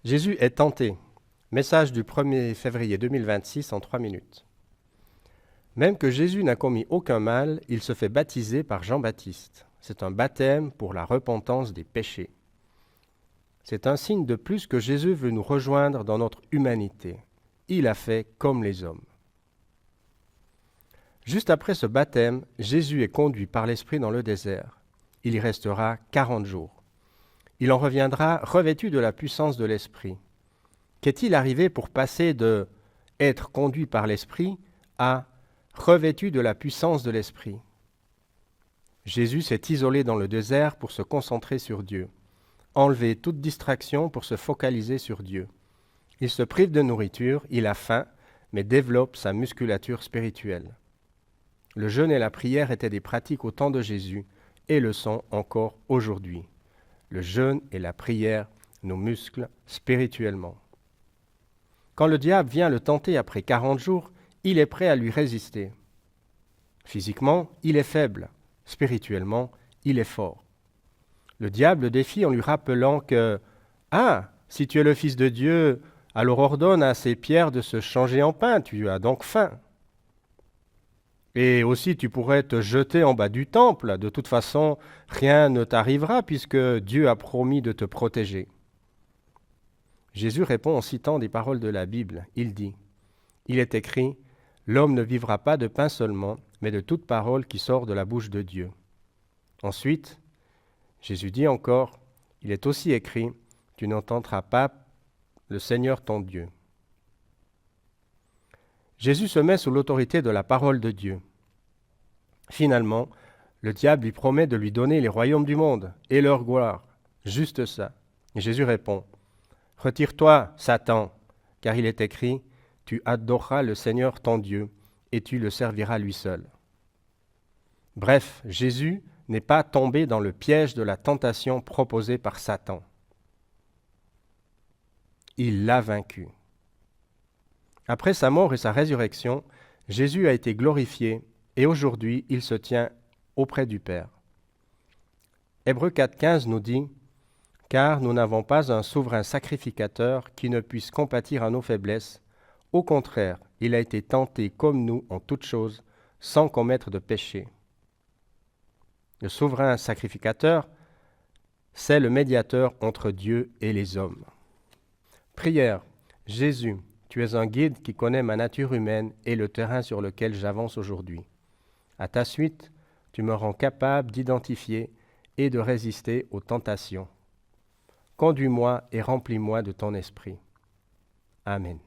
Jésus est tenté. Message du 1er février 2026 en 3 minutes. Même que Jésus n'a commis aucun mal, il se fait baptiser par Jean-Baptiste. C'est un baptême pour la repentance des péchés. C'est un signe de plus que Jésus veut nous rejoindre dans notre humanité. Il a fait comme les hommes. Juste après ce baptême, Jésus est conduit par l'Esprit dans le désert. Il y restera 40 jours. Il en reviendra revêtu de la puissance de l'Esprit. Qu'est-il arrivé pour passer de être conduit par l'Esprit à revêtu de la puissance de l'Esprit? Jésus s'est isolé dans le désert pour se concentrer sur Dieu, enlever toute distraction pour se focaliser sur Dieu. Il se prive de nourriture, il a faim, mais développe sa musculature spirituelle. Le jeûne et la prière étaient des pratiques au temps de Jésus et le sont encore aujourd'hui. Le jeûne et la prière nous musclent spirituellement. Quand le diable vient le tenter après 40 jours, il est prêt à lui résister. Physiquement, il est faible. Spirituellement, il est fort. Le diable le défie en lui rappelant que « Ah, si tu es le Fils de Dieu, alors ordonne à ces pierres de se changer en pain, tu as donc faim. » Et aussi, tu pourrais te jeter en bas du temple. De toute façon, rien ne t'arrivera puisque Dieu a promis de te protéger. Jésus répond en citant des paroles de la Bible. Il dit, « Il est écrit, l'homme ne vivra pas de pain seulement, mais de toute parole qui sort de la bouche de Dieu. » Ensuite, Jésus dit encore, « Il est aussi écrit, tu n'entendras pas le Seigneur ton Dieu. » Jésus se met sous l'autorité de la parole de Dieu. Finalement, le diable lui promet de lui donner les royaumes du monde et leur gloire. Juste ça. Et Jésus répond, « Retire-toi, Satan, car il est écrit, tu adoreras le Seigneur ton Dieu et tu le serviras lui seul. » Bref, Jésus n'est pas tombé dans le piège de la tentation proposée par Satan. Il l'a vaincu. Après sa mort et sa résurrection, Jésus a été glorifié et aujourd'hui, il se tient auprès du Père. Hébreux 4,15 nous dit « Car nous n'avons pas un souverain sacrificateur qui ne puisse compatir à nos faiblesses. Au contraire, il a été tenté comme nous en toutes choses, sans commettre de péché. » Le souverain sacrificateur, c'est le médiateur entre Dieu et les hommes. Prière. Jésus, tu es un guide qui connaît ma nature humaine et le terrain sur lequel j'avance aujourd'hui. À ta suite, tu me rends capable d'identifier et de résister aux tentations. Conduis-moi et remplis-moi de ton esprit. Amen.